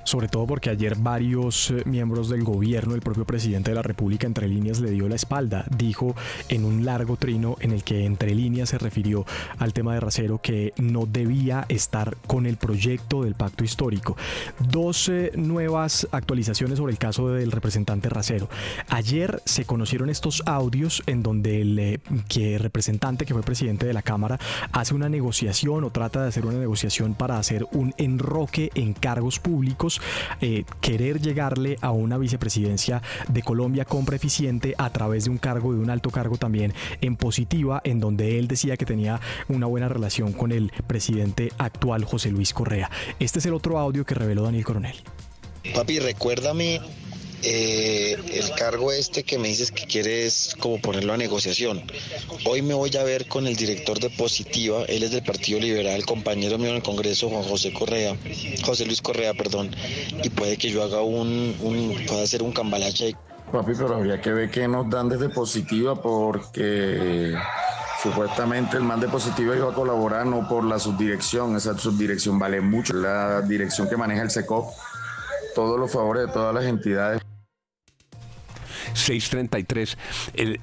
sobre todo porque ayer varios miembros del gobierno, el propio presidente de la República, entre líneas le dio la espalda. Dijo en un largo trino en el que entre líneas se refirió al tema de Racero que no debía estar con el proyecto del pacto histórico. Dos nuevas actualizaciones sobre el caso del representante Racero. Ayer se conocieron estos audios en donde el representante que fue presidente de la Cámara hace una negociación o trata de hacer una negociación para hacer un enroque en cargos públicos, querer llegarle a una vicepresidencia de Colombia Compra Eficiente a través de un cargo, de un alto cargo también en positiva, en donde él decía que tenía una buena relación con el presidente actual José Luis Correa. Este es el otro audio que reveló Daniel Coronel. Papi, recuérdame el cargo que me dices que quieres como ponerlo a negociación. Hoy me voy a ver con el director de Positiva, él es del Partido Liberal, compañero mío en el Congreso, José Luis Correa, y puede que yo haga pueda hacer un cambalache. Papi, pero habría que ver qué nos dan desde Positiva, porque supuestamente el man de Positiva iba a colaborar no por la subdirección, esa subdirección vale mucho, la dirección que maneja el SECOP, todos los favores de todas las entidades. 6:33.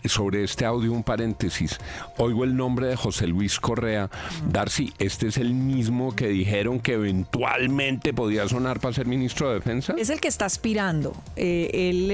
Sobre este audio, un paréntesis. Oigo el nombre de José Luis Correa. Darcy, ¿este es el mismo que dijeron que eventualmente podía sonar para ser ministro de Defensa? Es el que está aspirando. Él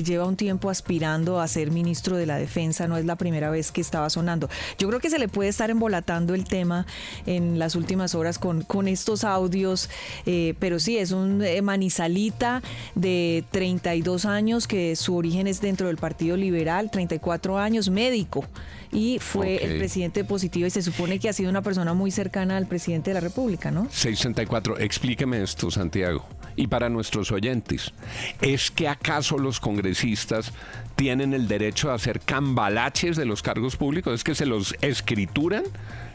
lleva un tiempo aspirando a ser ministro de la Defensa. No es la primera vez que estaba sonando. Yo creo que se le puede estar embolatando el tema en las últimas horas con estos audios. Pero sí, es un manizalita de 32 años que su origen es dentro del Partido Liberal, 34 años, médico, y fue el presidente de Positiva y se supone que ha sido una persona muy cercana al presidente de la República, ¿no? 6:34, explíqueme esto, Santiago, y para nuestros oyentes, ¿es que acaso los congresistas tienen el derecho a hacer cambalaches de los cargos públicos? ¿Es que se los escrituran?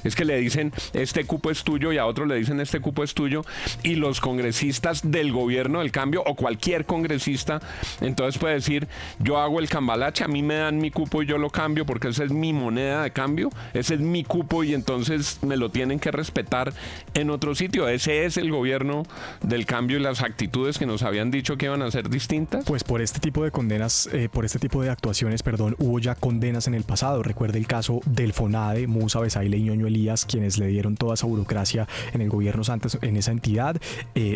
¿Es que le dicen este cupo es tuyo y a otro le dicen este cupo es tuyo? Y los congresistas del gobierno del cambio o cualquier congresista entonces puede decir, yo hago el cambalache, a mí me dan mi cupo y yo lo cambio porque esa es mi moneda de cambio, ese es mi cupo y entonces me lo tienen que respetar en otro sitio. ¿Ese es el gobierno del cambio y las actitudes que nos habían dicho que iban a ser distintas? Pues por este tipo de condenas, por este tipo de actuaciones, hubo ya condenas en el pasado. Recuerde el caso del FONADE, Musa, Besaile y Ñoño Elías, quienes le dieron toda esa burocracia en el gobierno Santos, en esa entidad,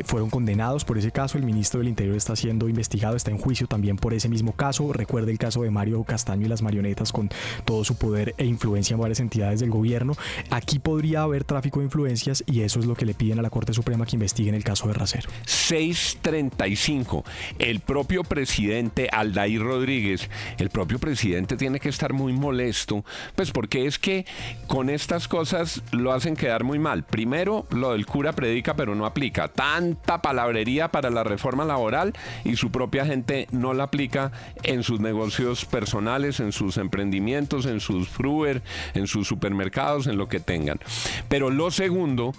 fueron condenados por ese caso. El ministro del Interior está siendo investigado, está en juicio también por ese mismo caso. Recuerde el caso de Mario Castaño y las marionetas con todo su poder e influencia en varias entidades del gobierno. Aquí podría haber tráfico de influencias y eso es lo que le piden a la Corte Suprema que investigue en el caso de Racero. 6:35. El propio presidente Aldair Rodríguez, el propio presidente tiene que estar muy molesto, pues porque es que con estas cosas lo hacen quedar muy mal. Primero, lo del cura predica pero no aplica. Tanta palabrería para la reforma laboral y su propia gente no la aplica en sus negocios personales, en sus emprendimientos, en sus fruer, en sus supermercados, en lo que tengan. Pero lo segundo,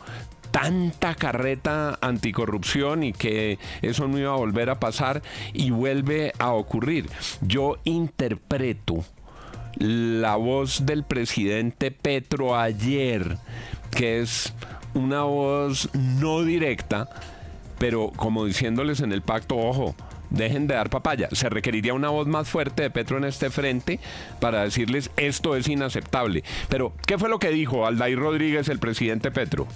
tanta carreta anticorrupción y que eso no iba a volver a pasar y vuelve a ocurrir. Yo interpreto la voz del presidente Petro ayer, que es una voz no directa, pero como diciéndoles en el pacto, ojo, dejen de dar papaya. Se requeriría una voz más fuerte de Petro en este frente para decirles esto es inaceptable. Pero, ¿qué fue lo que dijo Aldair Rodríguez, el presidente Petro?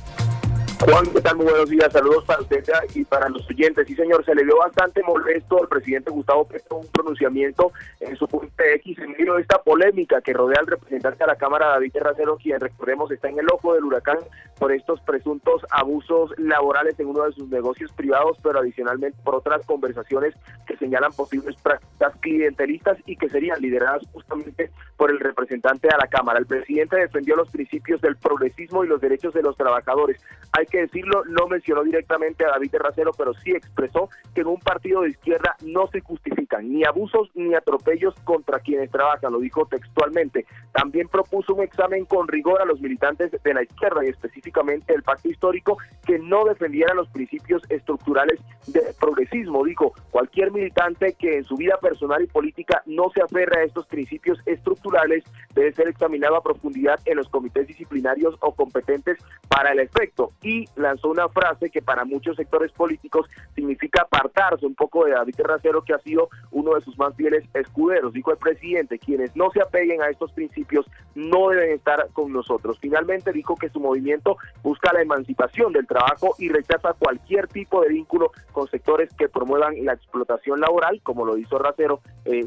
Juan, ¿qué tal? Muy buenos días, saludos para usted y para los oyentes. Sí, señor, se le vio bastante molesto al presidente Gustavo Petro un pronunciamiento en su cuenta X en medio de esta polémica que rodea al representante de la Cámara, David Racero, quien, recordemos, está en el ojo del huracán por estos presuntos abusos laborales en uno de sus negocios privados, pero adicionalmente por otras conversaciones que señalan posibles prácticas clientelistas y que serían lideradas justamente por el representante de la Cámara. El presidente defendió los principios del progresismo y los derechos de los trabajadores. Hay que decirlo, no mencionó directamente a David Racero, pero sí expresó que en un partido de izquierda no se justifican ni abusos ni atropellos contra quienes trabajan, lo dijo textualmente. También propuso un examen con rigor a los militantes de la izquierda y específicamente del pacto histórico que no defendieran los principios estructurales del progresismo. Dijo, cualquier militante que en su vida personal y política no se aferre a estos principios estructurales debe ser examinado a profundidad en los comités disciplinarios o competentes para el efecto. Y lanzó una frase que para muchos sectores políticos significa apartarse un poco de David Racero, que ha sido uno de sus más fieles escuderos. Dijo el presidente: quienes no se apeguen a estos principios no deben estar con nosotros. Finalmente dijo que su movimiento busca la emancipación del trabajo y rechaza cualquier tipo de vínculo con sectores que promuevan la explotación laboral, como lo hizo Racero,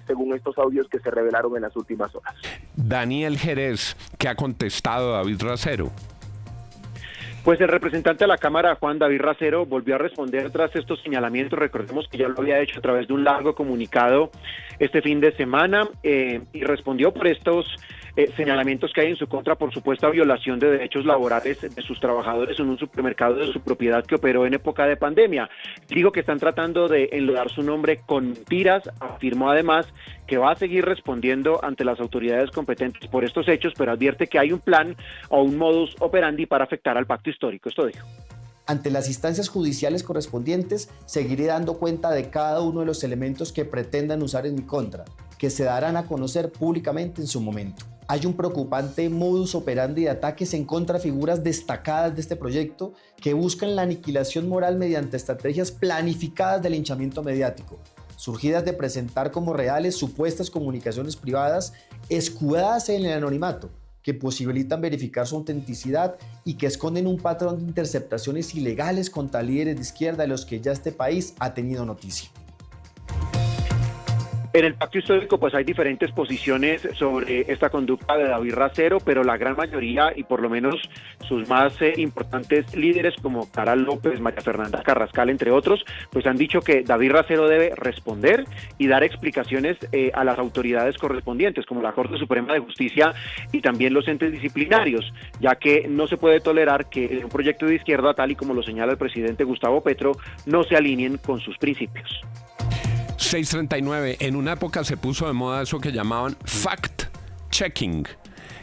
según estos audios que se revelaron en las últimas horas. Daniel Jerez, ¿qué ha contestado David Racero? Pues el representante de la Cámara, Juan David Racero, volvió a responder tras estos señalamientos. Recordemos que ya lo había hecho a través de un largo comunicado este fin de semana, y respondió por estos señalamientos que hay en su contra por supuesta violación de derechos laborales de sus trabajadores en un supermercado de su propiedad que operó en época de pandemia. Dijo que están tratando de enlodar su nombre con mentiras. Afirmó además que va a seguir respondiendo ante las autoridades competentes por estos hechos, pero advierte que hay un plan o un modus operandi para afectar al pacto histórico. Esto dijo: ante las instancias judiciales correspondientes, seguiré dando cuenta de cada uno de los elementos que pretendan usar en mi contra, que se darán a conocer públicamente en su momento. Hay un preocupante modus operandi de ataques en contra de figuras destacadas de este proyecto que buscan la aniquilación moral mediante estrategias planificadas de linchamiento mediático, surgidas de presentar como reales supuestas comunicaciones privadas escudadas en el anonimato, que posibilitan verificar su autenticidad y que esconden un patrón de interceptaciones ilegales contra líderes de izquierda de los que ya este país ha tenido noticia. En el pacto histórico pues hay diferentes posiciones sobre esta conducta de David Racero, pero la gran mayoría, y por lo menos sus más importantes líderes como Clara López, María Fernanda Carrascal, entre otros, pues han dicho que David Racero debe responder y dar explicaciones a las autoridades correspondientes, como la Corte Suprema de Justicia y también los entes disciplinarios, ya que no se puede tolerar que un proyecto de izquierda, tal y como lo señala el presidente Gustavo Petro, no se alineen con sus principios. 6:39. En una época se puso de moda eso que llamaban fact-checking,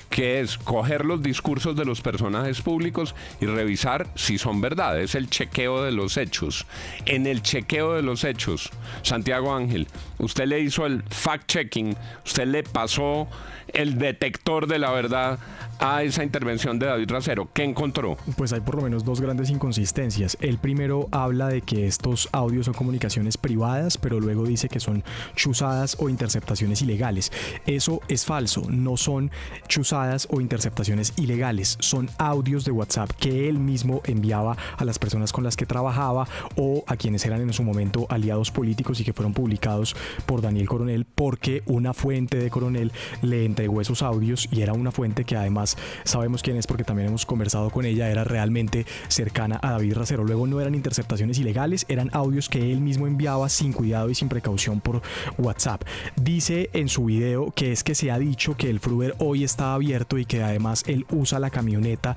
que es coger los discursos de los personajes públicos y revisar si son verdad. Es el chequeo de los hechos. En el chequeo de los hechos, Santiago Ángel, usted le hizo el fact-checking, usted le pasó el detector de la verdad a esa intervención de David Racero. ¿Qué encontró? Pues hay por lo menos dos grandes inconsistencias. El primero habla de que estos audios son comunicaciones privadas, pero luego dice que son chuzadas o interceptaciones ilegales. Eso es falso, no son chuzadas o interceptaciones ilegales, son audios de WhatsApp que él mismo enviaba a las personas con las que trabajaba o a quienes eran en su momento aliados políticos y que fueron publicados por Daniel Coronel, porque una fuente de Coronel le entregó esos audios y era una fuente que además sabemos quién es porque también hemos conversado con ella, era realmente cercana a David Racero. Luego no eran interceptaciones ilegales, eran audios que él mismo enviaba sin cuidado y sin precaución por WhatsApp. Dice en su video que es que se ha dicho que el Fruver hoy está abierto y que además él usa la camioneta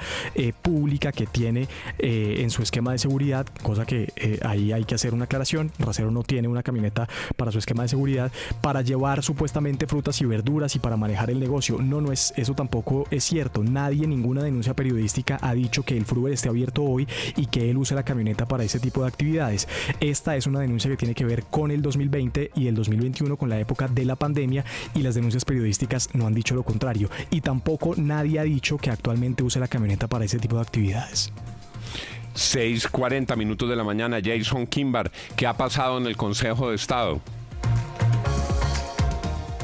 pública que tiene en su esquema de seguridad, cosa que ahí hay que hacer una aclaración. Racero no tiene una camioneta para su esquema de seguridad, para llevar supuestamente frutas y verduras y para manejar el negocio. No es, eso tampoco es cierto. Nadie, ninguna denuncia periodística ha dicho que el Fruver esté abierto hoy y que él use la camioneta para ese tipo de actividades. Esta es una denuncia que tiene que ver con el 2020 y el 2021, con la época de la pandemia, y las denuncias periodísticas no han dicho lo contrario. Y tampoco nadie ha dicho que actualmente use la camioneta para ese tipo de actividades. 6:40 de la mañana. Jason Kimbar, ¿qué ha pasado en el Consejo de Estado?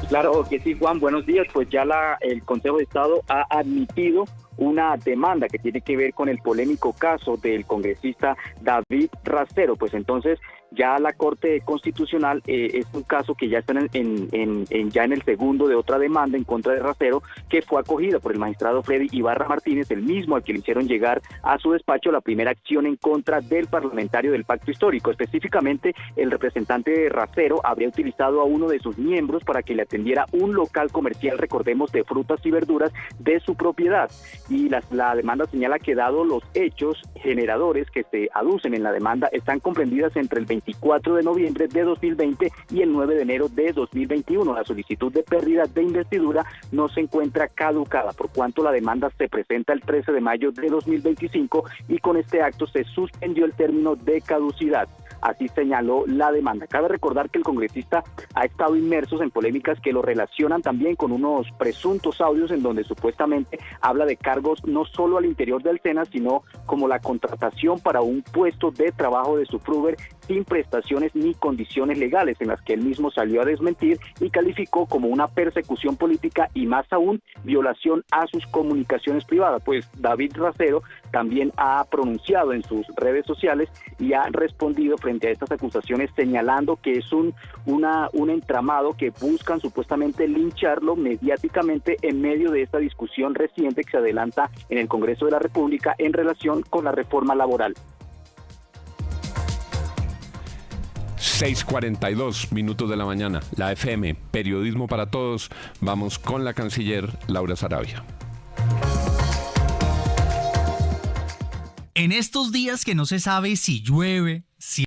Claro que sí, Juan, buenos días. Pues ya el Consejo de Estado ha admitido una demanda que tiene que ver con el polémico caso del congresista David Racero. Pues entonces ya la Corte Constitucional es un caso que ya está ya en el segundo de otra demanda en contra de Racero, que fue acogida por el magistrado Freddy Ibarra Martínez, el mismo al que le hicieron llegar a su despacho la primera acción en contra del parlamentario del Pacto Histórico. Específicamente, el representante de Racero habría utilizado a uno de sus miembros para que le atendiera un local comercial, recordemos, de frutas y verduras de su propiedad. Y la demanda señala que dado los hechos generadores que se aducen en la demanda están comprendidas entre el 24 de noviembre de 2020 y el 9 de enero de 2021. La solicitud de pérdida de investidura no se encuentra caducada, por cuanto la demanda se presenta el 13 de mayo de 2025 y con este acto se suspendió el término de caducidad. Así señaló la demanda. Cabe recordar que el congresista ha estado inmerso en polémicas que lo relacionan también con unos presuntos audios en donde supuestamente habla de cargos no solo al interior del SENA, sino como la contratación para un puesto de trabajo de su Fruver sin prestaciones ni condiciones legales, en las que él mismo salió a desmentir y calificó como una persecución política y más aún violación a sus comunicaciones privadas. Pues David Racero también ha pronunciado en sus redes sociales y ha respondido frente a estas acusaciones, señalando que es un entramado que buscan supuestamente lincharlo mediáticamente en medio de esta discusión reciente que se adelanta en el Congreso de la República en relación con la reforma laboral. 6:42 minutos de la mañana, la FM, Periodismo para Todos. Vamos con la canciller Laura Sarabia. En estos días que no se sabe si llueve,